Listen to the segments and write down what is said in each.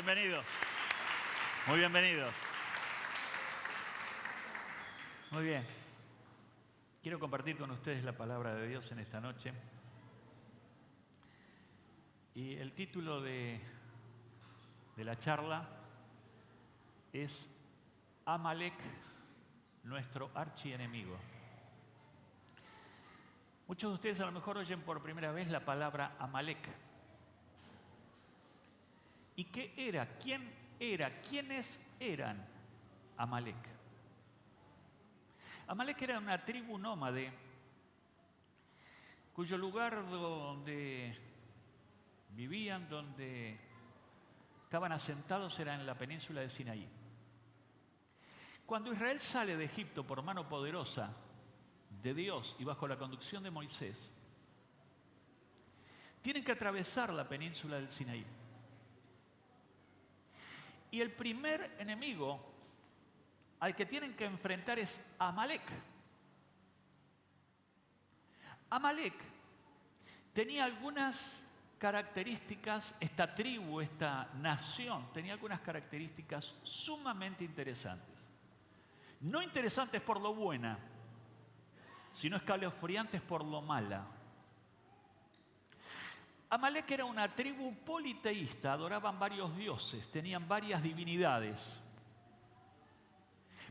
bienvenidos. Muy bienvenidos. Muy bien. Quiero compartir con ustedes la palabra de Dios en esta noche. Y el título de la charla es Amalek, nuestro archienemigo. Muchos de ustedes a lo mejor oyen por primera vez la palabra Amalek. ¿Y qué era? ¿Quién era? ¿Quiénes eran Amalek? Amalek era una tribu nómade cuyo lugar donde vivían, donde estaban asentados, era en la península de Sinaí. Cuando Israel sale de Egipto por mano poderosa de Dios y bajo la conducción de Moisés, tienen que atravesar la península del Sinaí. Y el primer enemigo al que tienen que enfrentar es Amalek. Amalek tenía algunas características, esta tribu, esta nación, tenía algunas características sumamente interesantes. No interesantes por lo buena, sino escalofriantes por lo mala. Amalek era una tribu politeísta, adoraban varios dioses, tenían varias divinidades.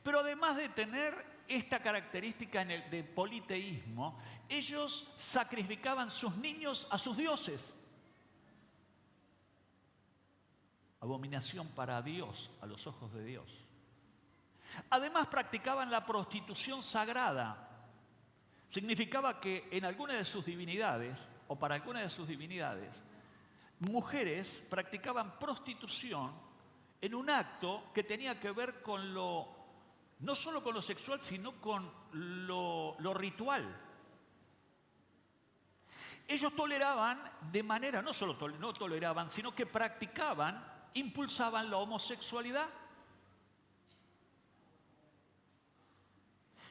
Pero además de tener esta característica de politeísmo, ellos sacrificaban sus niños a sus dioses. Abominación para Dios, a los ojos de Dios. Además practicaban la prostitución sagrada. Significaba que en alguna de sus divinidades, o para alguna de sus divinidades, mujeres practicaban prostitución en un acto que tenía que ver con no solo con lo sexual, sino con lo ritual. Ellos toleraban de manera, no solo no toleraban, sino que practicaban, impulsaban la homosexualidad.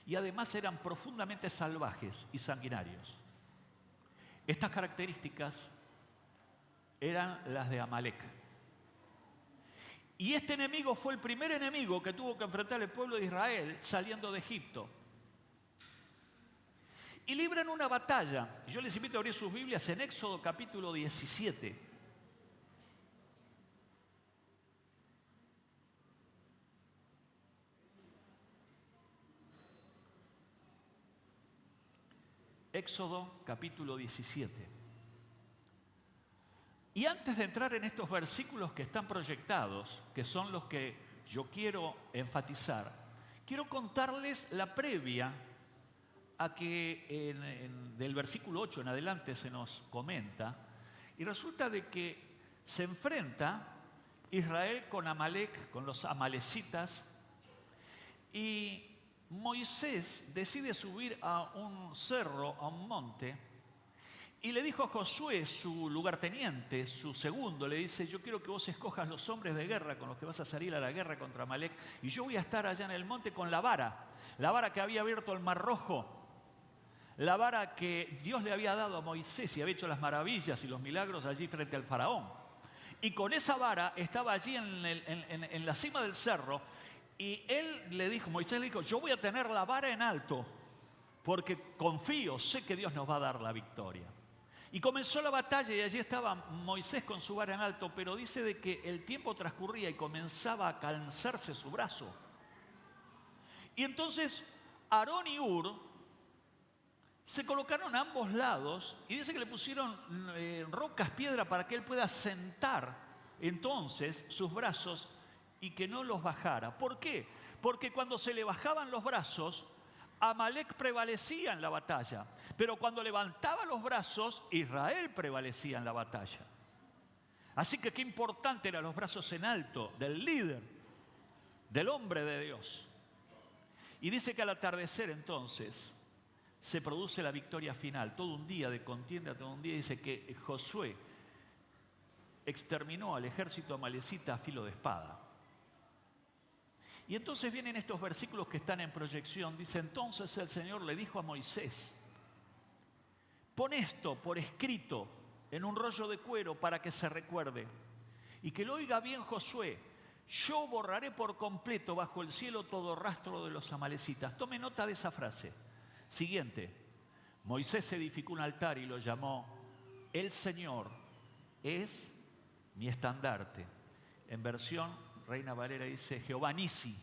Y además eran profundamente salvajes y sanguinarios. Estas características eran las de Amalek. Y este enemigo fue el primer enemigo que tuvo que enfrentar el pueblo de Israel saliendo de Egipto. Y libran una batalla. Yo les invito a abrir sus Biblias en Éxodo capítulo 17. Éxodo capítulo 17. Y antes de entrar en estos versículos que están proyectados, que son los que yo quiero enfatizar, quiero contarles la previa a que del versículo 8 en adelante se nos comenta. Y resulta de que se enfrenta Israel con Amalek, con los amalecitas, y Moisés decide subir a un cerro, a un monte, y le dijo a Josué, su lugarteniente, su segundo, le dice: yo quiero que vos escojas los hombres de guerra con los que vas a salir a la guerra contra Amalek, y yo voy a estar allá en el monte con la vara que había abierto el Mar Rojo, la vara que Dios le había dado a Moisés y había hecho las maravillas y los milagros allí frente al faraón. Y con esa vara estaba allí en la cima del cerro. Y Moisés le dijo: yo voy a tener la vara en alto porque confío, sé que Dios nos va a dar la victoria. Y comenzó la batalla y allí estaba Moisés con su vara en alto, pero dice de que el tiempo transcurría y comenzaba a cansarse su brazo. Y entonces Aarón y Hur se colocaron a ambos lados y dice que le pusieron rocas, piedra, para que él pueda sentar entonces sus brazos y que no los bajara. ¿Por qué? Porque cuando se le bajaban los brazos, Amalek prevalecía en la batalla. Pero cuando levantaba los brazos, Israel prevalecía en la batalla. Así que qué importante eran los brazos en alto del líder, del hombre de Dios. Y dice que al atardecer entonces se produce la victoria final. Todo un día de contienda, todo un día. Dice que Josué exterminó al ejército amalecita a filo de espada. Y entonces vienen estos versículos que están en proyección. Dice: entonces el Señor le dijo a Moisés: pon esto por escrito en un rollo de cuero para que se recuerde, Y que lo oiga bien Josué. Yo borraré por completo bajo el cielo todo rastro de los amalecitas. Tome nota de esa frase. Siguiente. Moisés edificó un altar y lo llamó: El Señor es mi estandarte. En versión Reina Valera dice: Jehová Nisi.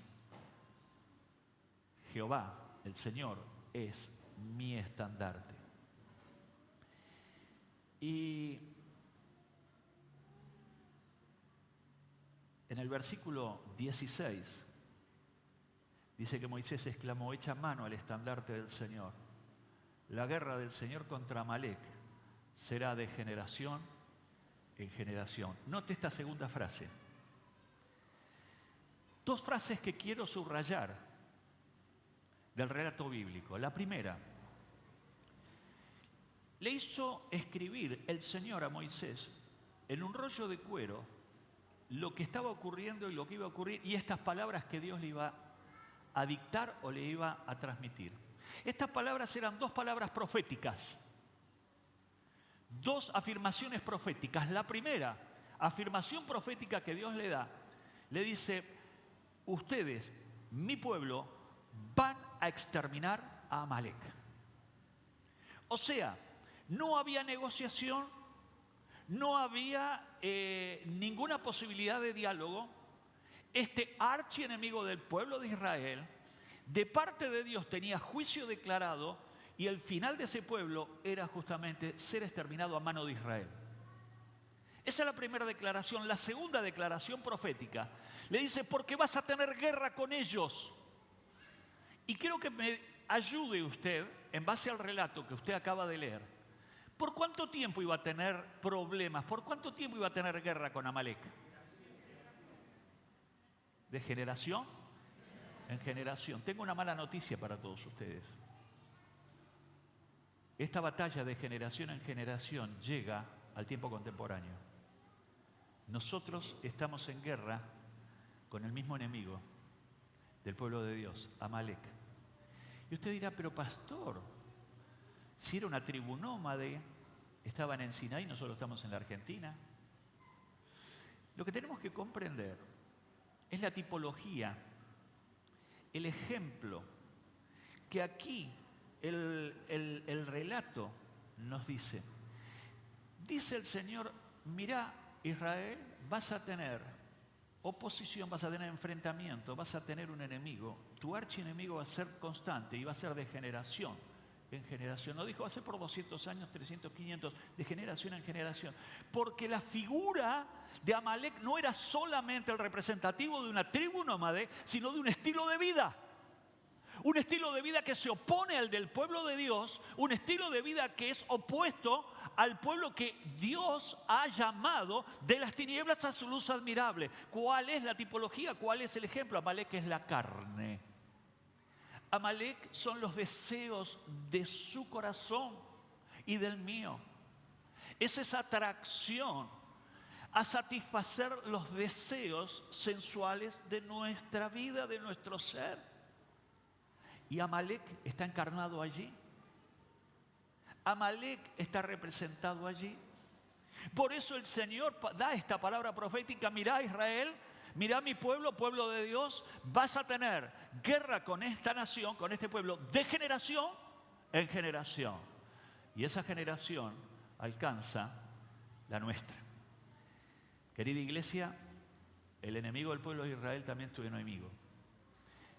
Jehová, el Señor, es mi estandarte. Y en el versículo 16 dice que Moisés exclamó: echa mano al estandarte del Señor. La guerra del Señor contra Amalec será de generación en generación. Note esta segunda frase. Dos frases que quiero subrayar del relato bíblico. La primera: le hizo escribir el Señor a Moisés en un rollo de cuero lo que estaba ocurriendo y lo que iba a ocurrir, y estas palabras que Dios le iba a dictar o le iba a transmitir. Estas palabras eran dos palabras proféticas, dos afirmaciones proféticas. La primera afirmación profética que Dios le da, le dice: ustedes, mi pueblo, van a exterminar a Amalec. O sea, no había negociación, no había ninguna posibilidad de diálogo. Este archienemigo del pueblo de Israel, de parte de Dios, tenía juicio declarado, y el final de ese pueblo era justamente ser exterminado a mano de Israel. Esa es la primera declaración. La segunda declaración profética le dice: porque vas a tener guerra con ellos. Y quiero que me ayude usted, en base al relato que usted acaba de leer, ¿por cuánto tiempo iba a tener problemas? ¿Por cuánto tiempo iba a tener guerra con Amalec? ¿De generación en generación? Tengo una mala noticia para todos ustedes. Esta batalla de generación en generación llega al tiempo contemporáneo. Nosotros estamos en guerra con el mismo enemigo del pueblo de Dios, Amalec. Y usted dirá: pero pastor, si era una tribu nómade, estaban en Sinaí, nosotros estamos en la Argentina. Lo que tenemos que comprender es la tipología, el ejemplo que aquí el relato nos dice. Dice el Señor: mirá, Israel, vas a tener oposición, vas a tener enfrentamiento, vas a tener un enemigo. Tu archienemigo va a ser constante y va a ser de generación en generación. No dijo va a ser por 200 años, 300, 500, de generación en generación. Porque la figura de Amalec no era solamente el representativo de una tribu nómade, sino de un estilo de vida. Un estilo de vida que se opone al del pueblo de Dios, un estilo de vida que es opuesto al pueblo que Dios ha llamado de las tinieblas a su luz admirable. ¿Cuál es la tipología? ¿Cuál es el ejemplo? Amalec es la carne. Amalec son los deseos de su corazón y del mío. Es esa atracción a satisfacer los deseos sensuales de nuestra vida, de nuestro ser. Y Amalec está encarnado allí. Amalec está representado allí. Por eso el Señor da esta palabra profética: mirá, Israel, mirá, mi pueblo, pueblo de Dios, vas a tener guerra con esta nación, con este pueblo, de generación en generación. Y esa generación alcanza la nuestra. Querida iglesia, el enemigo del pueblo de Israel también es tu enemigo.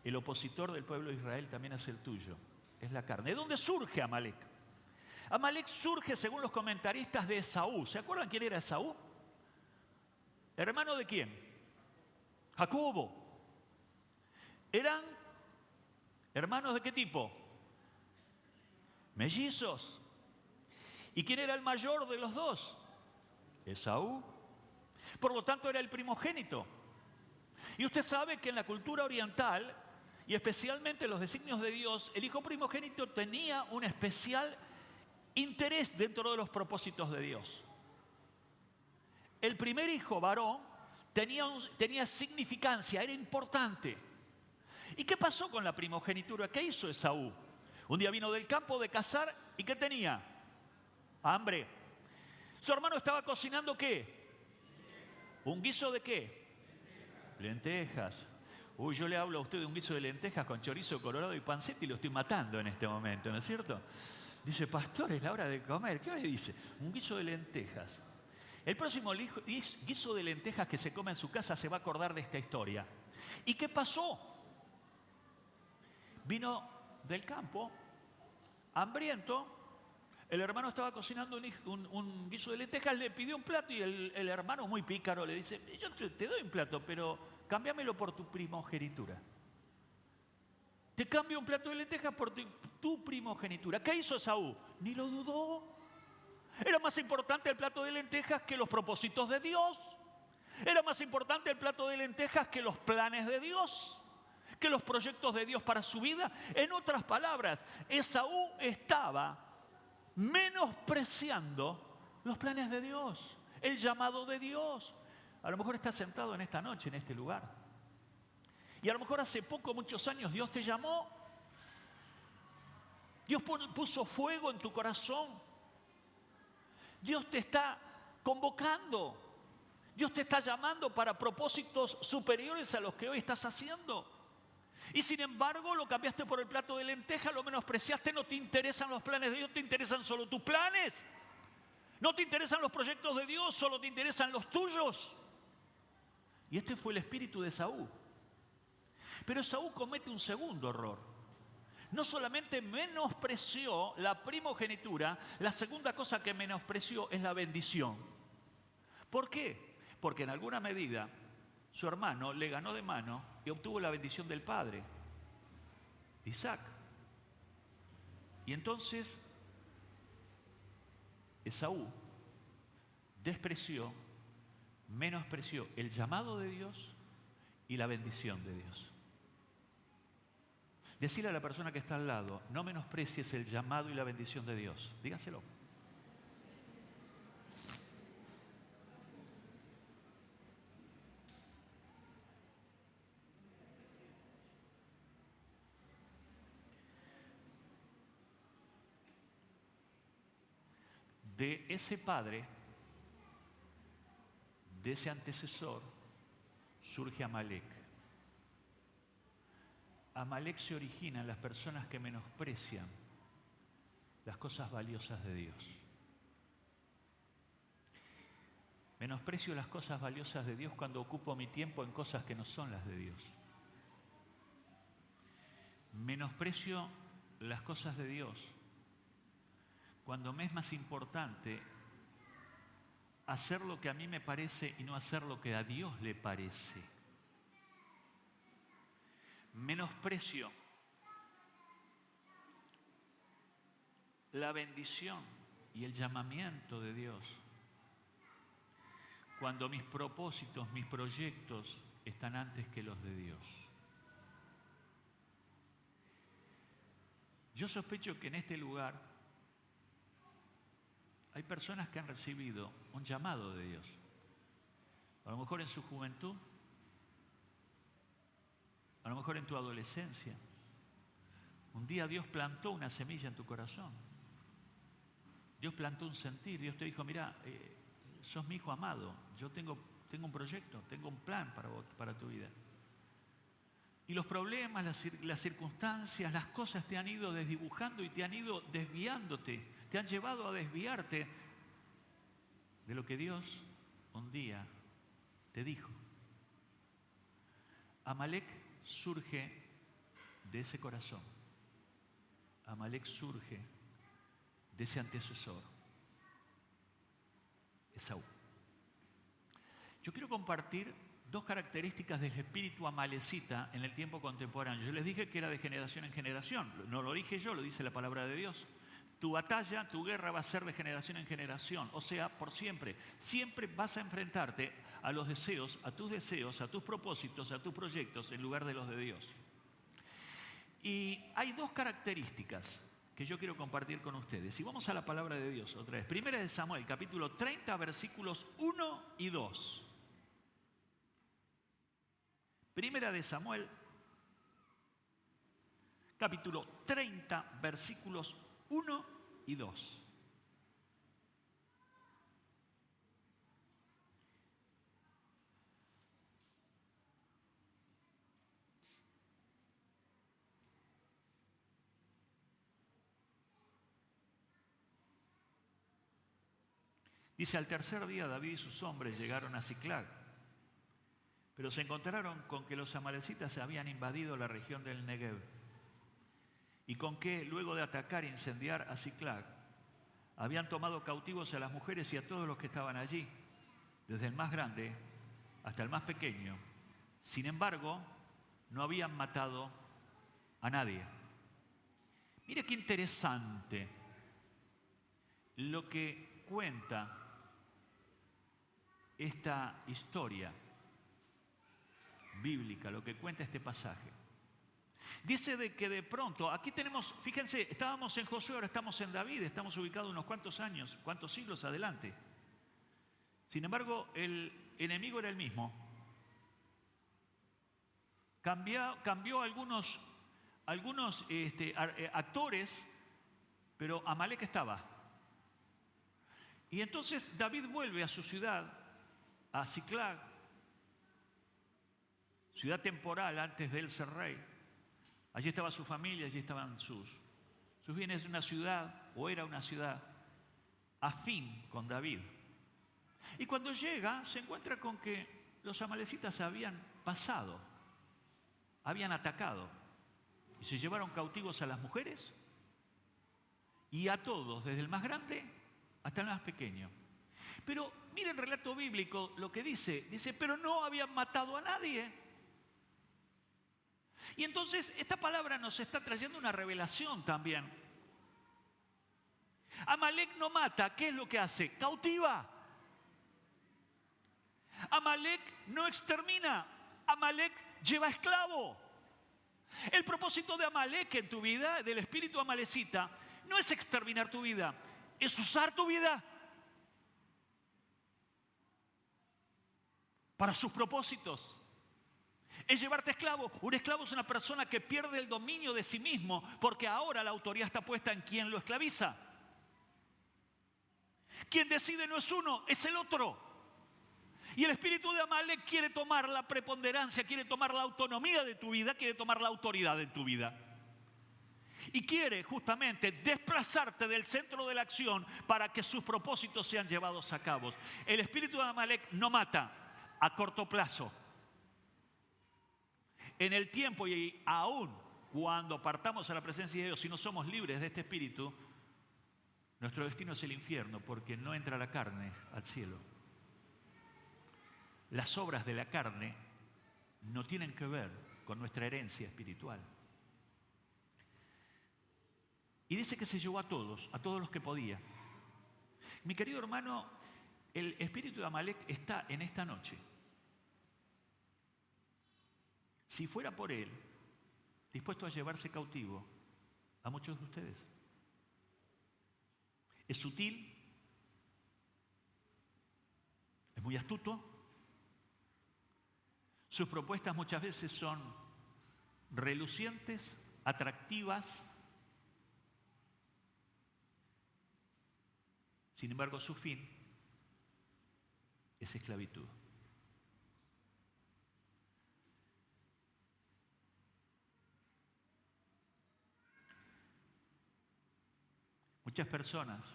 El opositor del pueblo de Israel también es el tuyo, es la carne. ¿De dónde surge Amalec? Amalec surge, según los comentaristas, de Esaú. ¿Se acuerdan quién era Esaú? ¿Hermano de quién? Jacobo. ¿Eran hermanos de qué tipo? Mellizos. ¿Y quién era el mayor de los dos? Esaú. Por lo tanto, era el primogénito. Y usted sabe que en la cultura oriental, y especialmente en los designios de Dios, el hijo primogénito tenía un especial interés dentro de los propósitos de Dios. El primer hijo varón tenía significancia, era importante. ¿Y qué pasó con la primogenitura? ¿Qué hizo Esaú? Un día vino del campo de cazar y ¿qué tenía? Hambre. Su hermano estaba cocinando ¿qué? ¿Un guiso de qué? Lentejas. Uy, yo le hablo a usted de un guiso de lentejas con chorizo colorado y panceta y lo estoy matando en este momento, ¿no es cierto? Dice, pastor, es la hora de comer. ¿Qué me dice? Un guiso de lentejas. El próximo guiso de lentejas que se come en su casa se va a acordar de esta historia. ¿Y qué pasó? Vino del campo, hambriento. El hermano estaba cocinando un guiso de lentejas, le pidió un plato y el hermano, muy pícaro, le dice, yo te doy un plato, pero cámbiamelo por tu primogenitura. Te cambio un plato de lentejas por tu primogenitura. ¿Qué hizo Esaú? Ni lo dudó. Era más importante el plato de lentejas que los propósitos de Dios. Era más importante el plato de lentejas que los planes de Dios, que los proyectos de Dios para su vida. En otras palabras, Esaú estaba menospreciando los planes de Dios, el llamado de Dios. A lo mejor estás sentado en esta noche, en este lugar. Y a lo mejor hace poco, muchos años, Dios te llamó. Dios puso fuego en tu corazón. Dios te está convocando. Dios te está llamando para propósitos superiores a los que hoy estás haciendo. Y sin embargo, lo cambiaste por el plato de lentejas, lo menospreciaste, no te interesan los planes de Dios, te interesan solo tus planes. No te interesan los proyectos de Dios, solo te interesan los tuyos. Y este fue el espíritu de Esaú. Pero Esaú comete un segundo error. No solamente menospreció la primogenitura, la segunda cosa que menospreció es la bendición. ¿Por qué? Porque en alguna medida su hermano le ganó de mano y obtuvo la bendición del padre, Isaac. Y entonces Esaú despreció, menospreció el llamado de Dios y la bendición de Dios. Decirle a la persona que está al lado, no menosprecies el llamado y la bendición de Dios. Dígaselo. De ese padre, de ese antecesor, surge Amalek. Amalek se origina en las personas que menosprecian las cosas valiosas de Dios. Menosprecio las cosas valiosas de Dios cuando ocupo mi tiempo en cosas que no son las de Dios. Menosprecio las cosas de Dios cuando me es más importante hacer lo que a mí me parece y no hacer lo que a Dios le parece. Menosprecio la bendición y el llamamiento de Dios cuando mis propósitos, mis proyectos están antes que los de Dios. Yo sospecho que en este lugar hay personas que han recibido un llamado de Dios. A lo mejor en su juventud, a lo mejor en tu adolescencia. Un día Dios plantó una semilla en tu corazón. Dios plantó un sentir. Dios te dijo, mira, sos mi hijo amado. Yo tengo un proyecto, tengo un plan para vos, para tu vida. Y los problemas, las circunstancias, las cosas te han ido desdibujando y te han ido desviándote. Te han llevado a desviarte de lo que Dios un día te dijo. Amalek surge de ese corazón. Amalek surge de ese antecesor, Esaú. Yo quiero compartir dos características del espíritu amalecita en el tiempo contemporáneo. Yo les dije que era de generación en generación. No lo dije yo, lo dice la palabra de Dios. Tu batalla, tu guerra va a ser de generación en generación, o sea, por siempre. Siempre vas a enfrentarte a los deseos, a tus propósitos, a tus proyectos, en lugar de los de Dios. Y hay dos características que yo quiero compartir con ustedes. Y vamos a la palabra de Dios otra vez. Primera de Samuel, capítulo 30, versículos 1 y 2. Primera de Samuel, capítulo 30, versículos 1 y 2. Dice, al tercer día David y sus hombres llegaron a Siclag, pero se encontraron con que los amalecitas habían invadido la región del Negev y con que, luego de atacar e incendiar a Siclag, habían tomado cautivos a las mujeres y a todos los que estaban allí, desde el más grande hasta el más pequeño. Sin embargo, no habían matado a nadie. Mire qué interesante lo que cuenta esta historia bíblica, lo que cuenta este pasaje. Dice de que de pronto, aquí tenemos, fíjense, estábamos en Josué, ahora estamos en David, estamos ubicados unos cuantos años, cuantos siglos adelante. Sin embargo, el enemigo era el mismo. Cambió algunos actores, pero Amalek estaba. Y entonces David vuelve a su ciudad, a Siclag, ciudad temporal antes de él ser rey. Allí estaba su familia, allí estaban sus bienes. De una ciudad, o era una ciudad, afín con David. Y cuando llega, se encuentra con que los amalecitas habían pasado, habían atacado, y se llevaron cautivos a las mujeres y a todos, desde el más grande hasta el más pequeño. Pero miren el relato bíblico, lo que dice, pero no habían matado a nadie. Y entonces esta palabra nos está trayendo una revelación también. Amalek no mata, ¿qué es lo que hace? Cautiva. Amalek no extermina, Amalek lleva esclavo. El propósito de Amalek en tu vida, del espíritu amalecita, no es exterminar tu vida, es usar tu vida para sus propósitos. Es llevarte esclavo. Un esclavo es una persona que pierde el dominio de sí mismo porque ahora la autoridad está puesta en quien lo esclaviza. Quien decide no es uno, es el otro. Y el espíritu de Amalek quiere tomar la preponderancia, quiere tomar la autonomía de tu vida, quiere tomar la autoridad en tu vida. Y quiere justamente desplazarte del centro de la acción para que sus propósitos sean llevados a cabo. El espíritu de Amalek no mata a corto plazo. En el tiempo y aún cuando partamos a la presencia de Dios, si no somos libres de este espíritu, nuestro destino es el infierno, porque no entra la carne al cielo. Las obras de la carne no tienen que ver con nuestra herencia espiritual. Y dice que se llevó a todos los que podía. Mi querido hermano, el espíritu de Amalek está en esta noche. Si fuera por él, dispuesto a llevarse cautivo a muchos de ustedes. Es sutil, es muy astuto. Sus propuestas muchas veces son relucientes, atractivas. Sin embargo, su fin es esclavitud. Muchas personas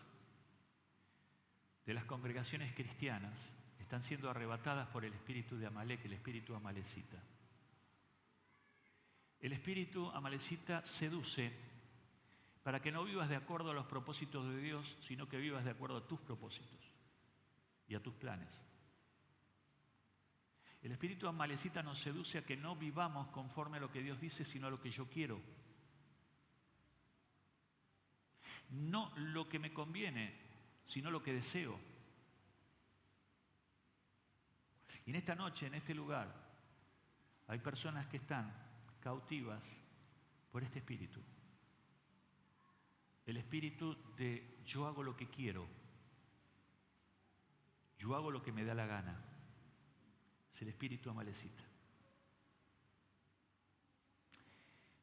de las congregaciones cristianas están siendo arrebatadas por el espíritu de Amalek, el espíritu amalecita. El espíritu amalecita seduce para que no vivas de acuerdo a los propósitos de Dios, sino que vivas de acuerdo a tus propósitos y a tus planes. El espíritu amalecita nos seduce a que no vivamos conforme a lo que Dios dice, sino a lo que yo quiero. No lo que me conviene, sino lo que deseo. Y en esta noche, en este lugar, hay personas que están cautivas por este espíritu. El espíritu de yo hago lo que quiero, yo hago lo que me da la gana. Es el espíritu amalecita.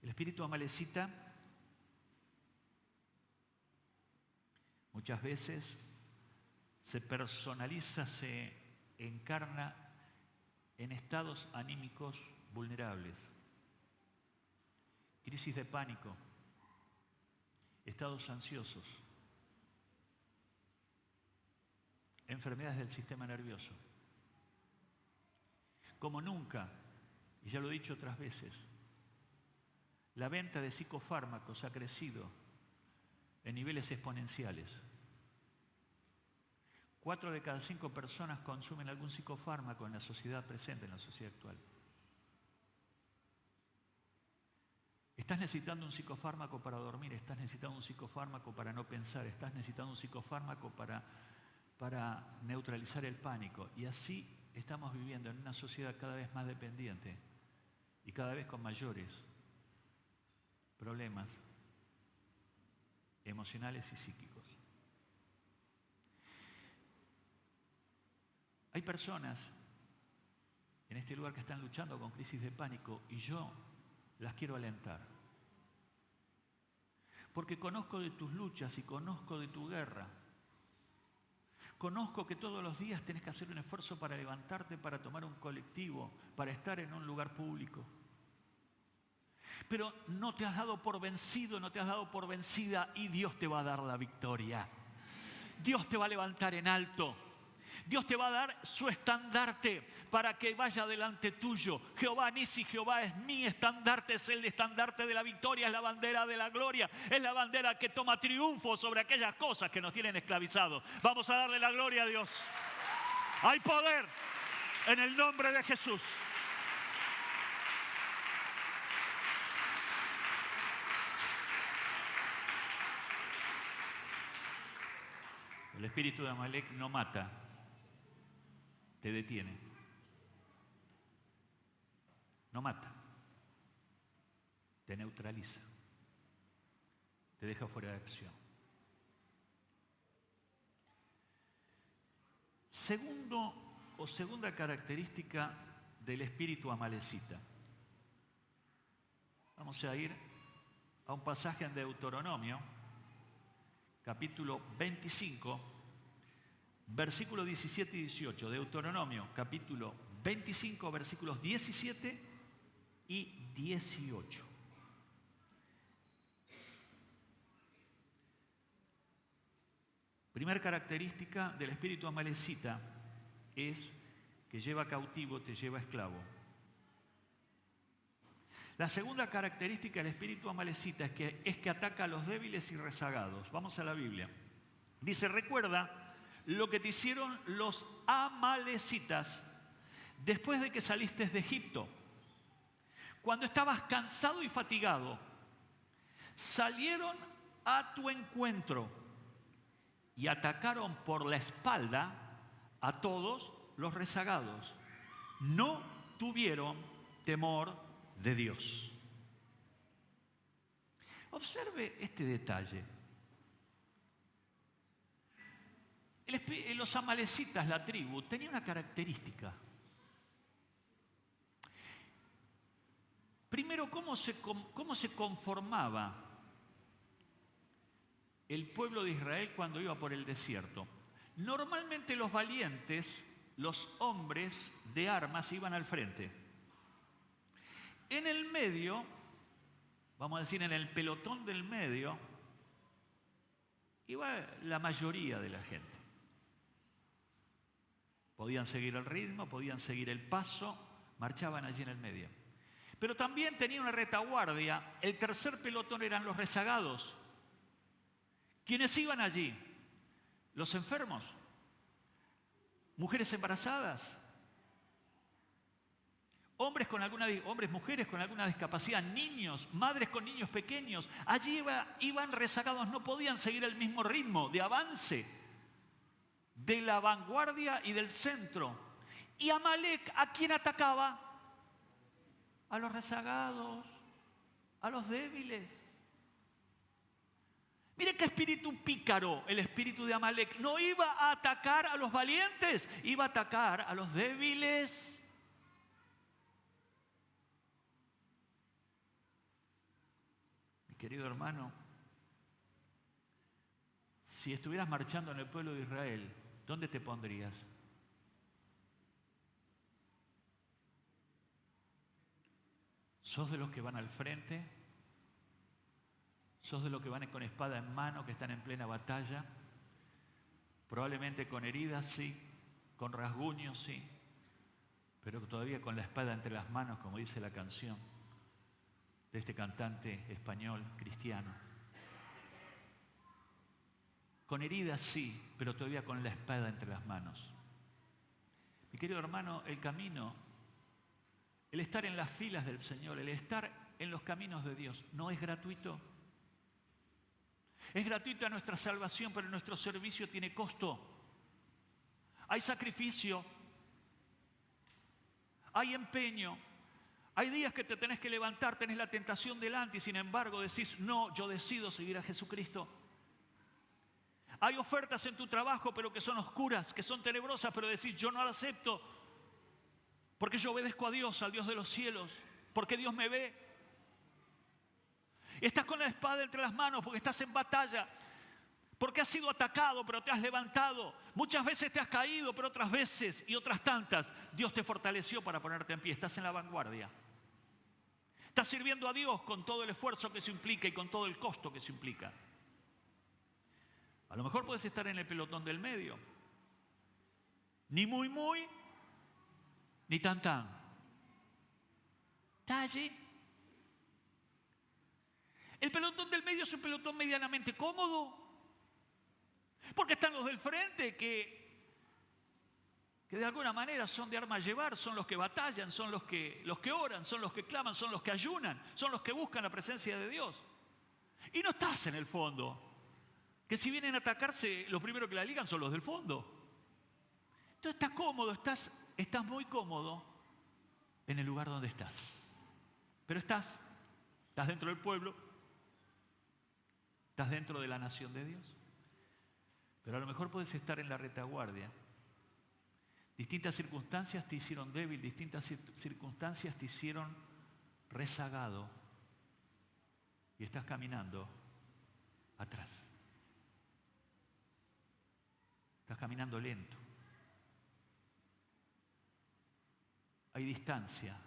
El espíritu amalecita muchas veces se personaliza, se encarna en estados anímicos vulnerables, crisis de pánico, estados ansiosos, enfermedades del sistema nervioso. Como nunca, y ya lo he dicho otras veces, la venta de psicofármacos ha crecido en niveles exponenciales. 4 de cada 5 personas consumen algún psicofármaco en la sociedad presente, en la sociedad actual. Estás necesitando un psicofármaco para dormir, estás necesitando un psicofármaco para no pensar, estás necesitando un psicofármaco para neutralizar el pánico. Y así estamos viviendo en una sociedad cada vez más dependiente y cada vez con mayores problemas emocionales y psíquicos. Hay personas en este lugar que están luchando con crisis de pánico y yo las quiero alentar. Porque conozco de tus luchas y conozco de tu guerra. Conozco que todos los días tenés que hacer un esfuerzo para levantarte, para tomar un colectivo, para estar en un lugar público. Pero no te has dado por vencido, no te has dado por vencida y Dios te va a dar la victoria. Dios te va a levantar en alto. Dios te va a dar su estandarte para que vaya delante tuyo. Jehová Nisi, Jehová es mi estandarte, es el estandarte de la victoria, es la bandera de la gloria, es la bandera que toma triunfo sobre aquellas cosas que nos tienen esclavizados. Vamos a darle la gloria a Dios. Hay poder en el nombre de Jesús. El espíritu de Amalek no mata, te detiene. No mata, te neutraliza, te deja fuera de acción. Segunda característica del espíritu amalecita. Vamos a ir a un pasaje en Deuteronomio, capítulo 25, versículos 17 y 18. Deuteronomio, capítulo 25, versículos 17 y 18. Primera característica del espíritu amalecita es que lleva cautivo, te lleva esclavo. La segunda característica del espíritu amalecita es que ataca a los débiles y rezagados. Vamos a la Biblia. Dice, recuerda lo que te hicieron los amalecitas después de que saliste de Egipto. Cuando estabas cansado y fatigado, salieron a tu encuentro y atacaron por la espalda a todos los rezagados. No tuvieron temor de Dios. Observe este detalle. Los amalecitas, la tribu, tenía una característica. Primero, ¿cómo se conformaba el pueblo de Israel cuando iba por el desierto? Normalmente los valientes, los hombres de armas, iban al frente. En el medio, vamos a decir en el pelotón del medio, iba la mayoría de la gente. Podían seguir el ritmo, podían seguir el paso, marchaban allí en el medio. Pero también tenía una retaguardia. El tercer pelotón eran los rezagados. ¿Quiénes iban allí? Los enfermos, mujeres embarazadas, mujeres con alguna discapacidad, niños, madres con niños pequeños. Allí iban rezagados, no podían seguir el mismo ritmo de avance de la vanguardia y del centro. Y Amalek, ¿a quién atacaba? A los rezagados, a los débiles. Mire qué espíritu pícaro el espíritu de Amalek. No iba a atacar a los valientes, iba a atacar a los débiles. Mi querido hermano, si estuvieras marchando en el pueblo de Israel, ¿dónde te pondrías? ¿Sos de los que van al frente? ¿Sos de los que van con espada en mano, que están en plena batalla? Probablemente con heridas, sí, con rasguños, sí, pero todavía con la espada entre las manos, como dice la canción de este cantante español cristiano. Con heridas, sí, pero todavía con la espada entre las manos. Mi querido hermano, el camino, el estar en las filas del Señor, el estar en los caminos de Dios, no es gratuito. Es gratuita nuestra salvación, pero nuestro servicio tiene costo. Hay sacrificio, hay empeño, hay días que te tenés que levantar, tenés la tentación delante y sin embargo decís, no, yo decido seguir a Jesucristo. Hay ofertas en tu trabajo, pero que son oscuras, que son tenebrosas, pero decís, yo no las acepto, porque yo obedezco a Dios, al Dios de los cielos, porque Dios me ve. Estás con la espada entre las manos porque estás en batalla, porque has sido atacado, pero te has levantado. Muchas veces te has caído, pero otras veces y otras tantas, Dios te fortaleció para ponerte en pie. Estás en la vanguardia. Estás sirviendo a Dios con todo el esfuerzo que eso implica y con todo el costo que eso implica. A lo mejor puedes estar en el pelotón del medio. Ni muy, muy, ni tan, tan. ¿Estás allí? El pelotón del medio es un pelotón medianamente cómodo. Porque están los del frente que de alguna manera son de arma llevar, son los que batallan, son los que oran, son los que claman, son los que ayunan, son los que buscan la presencia de Dios. Y no estás en el fondo. Que si vienen a atacarse, los primeros que la ligan son los del fondo. Entonces estás cómodo, estás muy cómodo en el lugar donde estás. Pero estás dentro del pueblo, estás dentro de la nación de Dios. Pero a lo mejor puedes estar en la retaguardia. Distintas circunstancias te hicieron débil, distintas circunstancias te hicieron rezagado. Y estás caminando atrás. Estás caminando lento. Hay distancia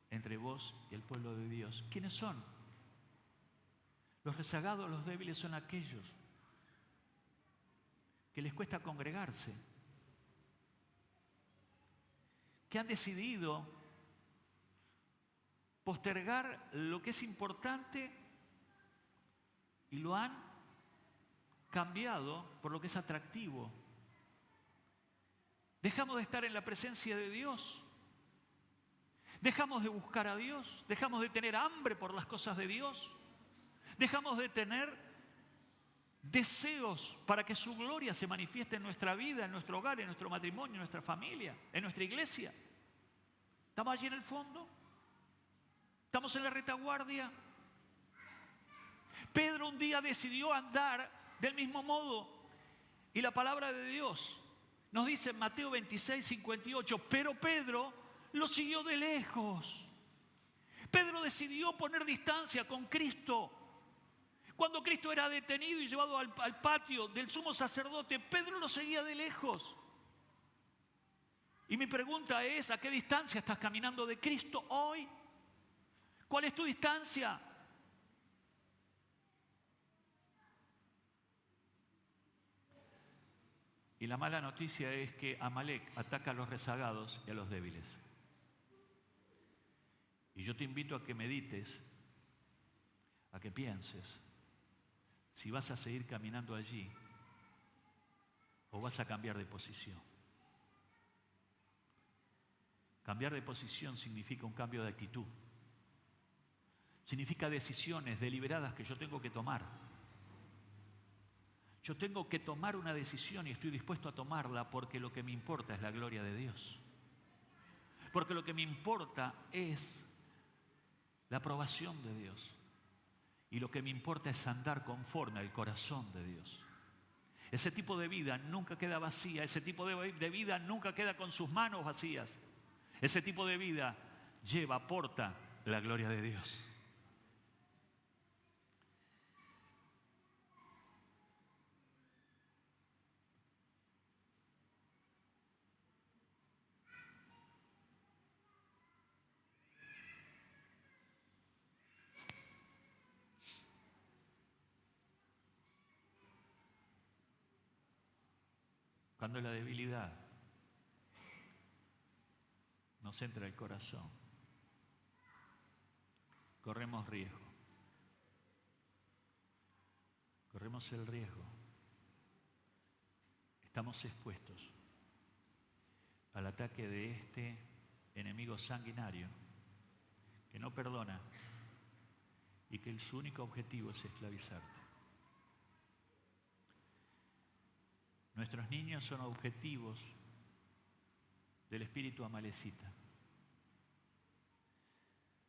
entre vos y el pueblo de Dios. ¿Quiénes son? Los rezagados, los débiles son aquellos que les cuesta congregarse, que han decidido postergar lo que es importante y lo han cambiado por lo que es atractivo. Dejamos de estar en la presencia de Dios, dejamos de buscar a Dios, dejamos de tener hambre por las cosas de Dios, dejamos de tener deseos para que su gloria se manifieste en nuestra vida, en nuestro hogar, en nuestro matrimonio, en nuestra familia, en nuestra iglesia. ¿Estamos allí en el fondo? ¿Estamos en la retaguardia? Pedro un día decidió andar del mismo modo y la palabra de Dios nos dice en Mateo 26, 58, pero Pedro lo siguió de lejos. Pedro decidió poner distancia con Cristo. Cuando Cristo era detenido y llevado al patio del sumo sacerdote, Pedro lo seguía de lejos. Y mi pregunta es, ¿a qué distancia estás caminando de Cristo hoy? ¿Cuál es tu distancia? Y la mala noticia es que Amalek ataca a los rezagados y a los débiles. Y yo te invito a que medites, a que pienses, si vas a seguir caminando allí o vas a cambiar de posición. Cambiar de posición significa un cambio de actitud. Significa decisiones deliberadas que yo tengo que tomar. Yo tengo que tomar una decisión y estoy dispuesto a tomarla porque lo que me importa es la gloria de Dios. Porque lo que me importa es la aprobación de Dios. Y lo que me importa es andar conforme al corazón de Dios. Ese tipo de vida nunca queda vacía. Ese tipo de vida nunca queda con sus manos vacías. Ese tipo de vida aporta la gloria de Dios. Cuando la debilidad nos entra el corazón, corremos riesgo. Corremos el riesgo. Estamos expuestos al ataque de este enemigo sanguinario que no perdona y que su único objetivo es esclavizarte. Nuestros niños son objetivos del espíritu amalecita.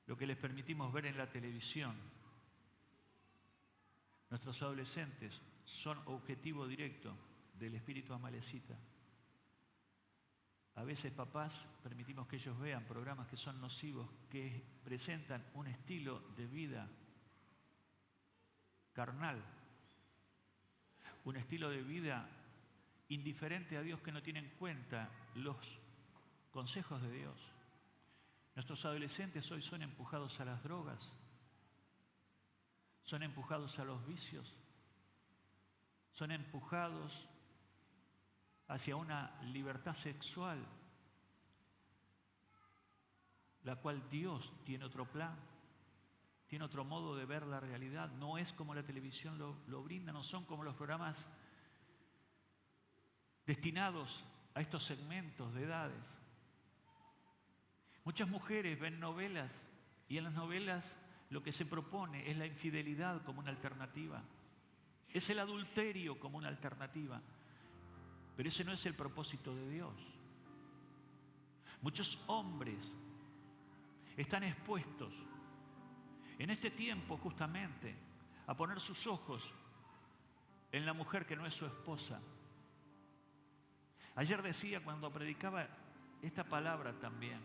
Lo que les permitimos ver en la televisión, nuestros adolescentes son objetivo directo del espíritu amalecita. A veces, papás, permitimos que ellos vean programas que son nocivos, que presentan un estilo de vida carnal, un estilo de vida indiferente a Dios, que no tiene en cuenta los consejos de Dios. Nuestros adolescentes hoy son empujados a las drogas, son empujados a los vicios, son empujados hacia una libertad sexual, la cual Dios tiene otro plan, tiene otro modo de ver la realidad. No es como la televisión lo brinda, no son como los programas destinados a estos segmentos de edades. Muchas mujeres ven novelas y en las novelas lo que se propone es la infidelidad como una alternativa, es el adulterio como una alternativa, pero ese no es el propósito de Dios. Muchos hombres están expuestos en este tiempo justamente a poner sus ojos en la mujer que no es su esposa. Ayer decía, cuando predicaba esta palabra también,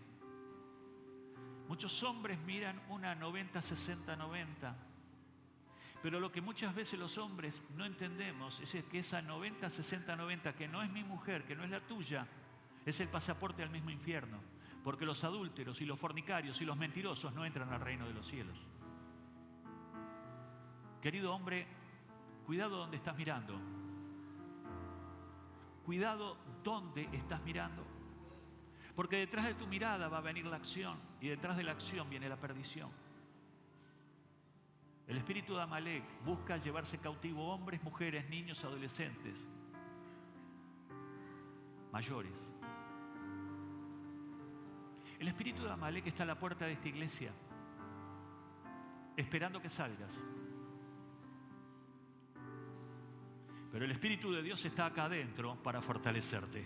muchos hombres miran una 90-60-90, pero lo que muchas veces los hombres no entendemos es que esa 90-60-90, que no es mi mujer, que no es la tuya, es el pasaporte al mismo infierno, porque los adúlteros y los fornicarios y los mentirosos no entran al reino de los cielos. Querido hombre, cuidado donde estás mirando. Cuidado dónde estás mirando, porque detrás de tu mirada va a venir la acción y detrás de la acción viene la perdición. El espíritu de Amalek busca llevarse cautivo hombres, mujeres, niños, adolescentes, mayores. El espíritu de Amalek está a la puerta de esta iglesia, esperando que salgas. Pero el Espíritu de Dios está acá adentro para fortalecerte,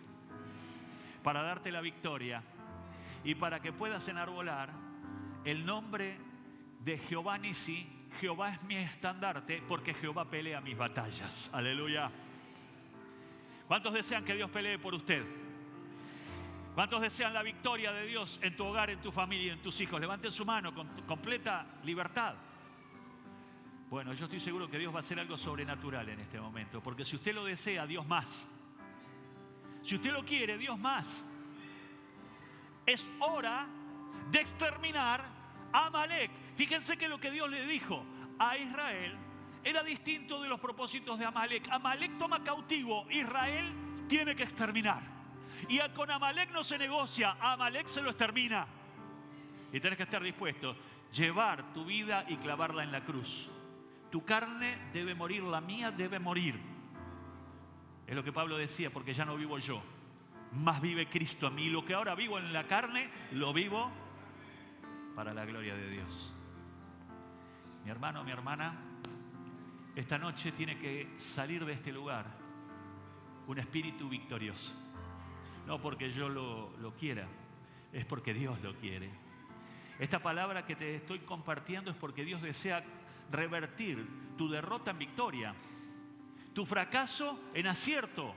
para darte la victoria y para que puedas enarbolar el nombre de Jehová Nisi. Jehová es mi estandarte, porque Jehová pelea mis batallas. Aleluya. ¿Cuántos desean que Dios pelee por usted? ¿Cuántos desean la victoria de Dios en tu hogar, en tu familia y en tus hijos? Levanten su mano con completa libertad. Bueno, yo estoy seguro que Dios va a hacer algo sobrenatural en este momento, porque si usted lo desea, Dios más. Si usted lo quiere, Dios más. Es hora de exterminar a Amalek. Fíjense que lo que Dios le dijo a Israel era distinto de los propósitos de Amalek. Amalek toma cautivo, Israel tiene que exterminar. Y con Amalek no se negocia, a Amalek se lo extermina. Y tenés que estar dispuesto a llevar tu vida y clavarla en la cruz. Tu carne debe morir, la mía debe morir. Es lo que Pablo decía, porque ya no vivo yo, más vive Cristo en mí. Lo que ahora vivo en la carne, lo vivo para la gloria de Dios. Mi hermano, mi hermana, esta noche tiene que salir de este lugar un espíritu victorioso. No porque yo lo quiera, es porque Dios lo quiere. Esta palabra que te estoy compartiendo es porque Dios desea revertir tu derrota en victoria, tu fracaso en acierto.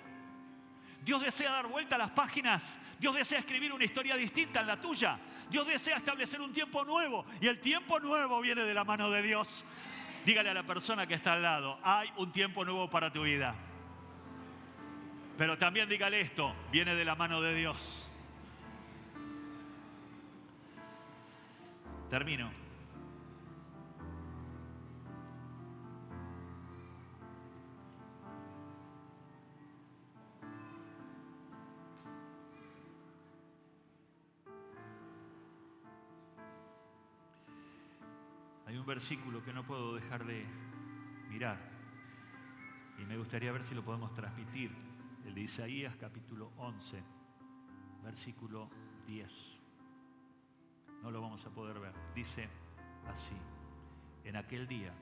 Dios desea dar vuelta a las páginas. Dios desea escribir una historia distinta en la tuya. Dios desea establecer un tiempo nuevo, y el tiempo nuevo viene de la mano de Dios. Dígale a la persona que está al lado: hay un tiempo nuevo para tu vida. Pero también dígale esto: viene de la mano de Dios. Termino. un versículo que no puedo dejar de mirar y me gustaría ver si lo podemos transmitir, el de Isaías capítulo 11, versículo 10. No lo vamos a poder ver. Dice así: en aquel día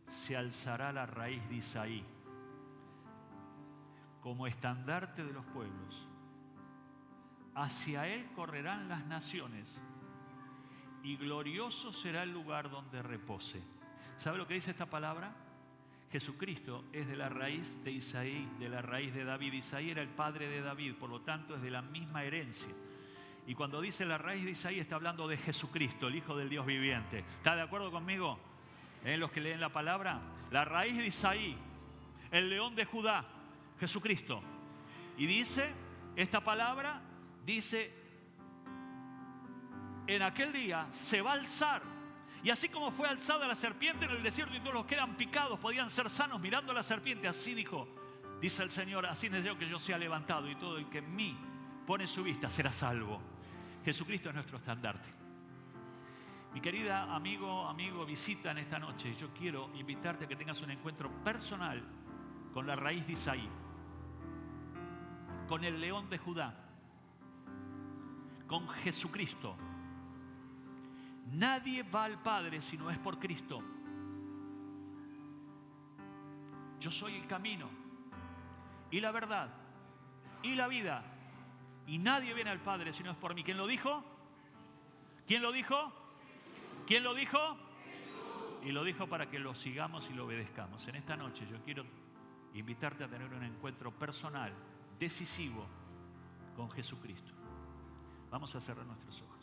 se alzará la raíz de Isaí como estandarte de los pueblos. Hacia él correrán las naciones y glorioso será el lugar donde repose. ¿Sabe lo que dice esta palabra? Jesucristo es de la raíz de Isaí, de la raíz de David. Isaí era el padre de David, por lo tanto es de la misma herencia. Y cuando dice la raíz de Isaí está hablando de Jesucristo, el Hijo del Dios viviente. ¿Está de acuerdo conmigo? Los que leen la palabra. La raíz de Isaí, el león de Judá, Jesucristo. Y dice, esta palabra dice, en aquel día se va a alzar. Y así como fue alzada la serpiente en el desierto y todos los que eran picados podían ser sanos mirando a la serpiente, así dijo, dice el Señor, así deseo que yo sea levantado y todo el que en mí pone su vista será salvo. Jesucristo es nuestro estandarte. Mi querida amigo, visita en esta noche. Yo quiero invitarte a que tengas un encuentro personal con la raíz de Isaí, con el león de Judá, con Jesucristo. Nadie va al Padre si no es por Cristo. Yo soy el camino y la verdad y la vida. Y nadie viene al Padre si no es por mí. ¿Quién lo dijo? ¿Quién lo dijo? ¿Quién lo dijo? Y lo dijo para que lo sigamos y lo obedezcamos. En esta noche yo quiero invitarte a tener un encuentro personal, decisivo, con Jesucristo. Vamos a cerrar nuestros ojos.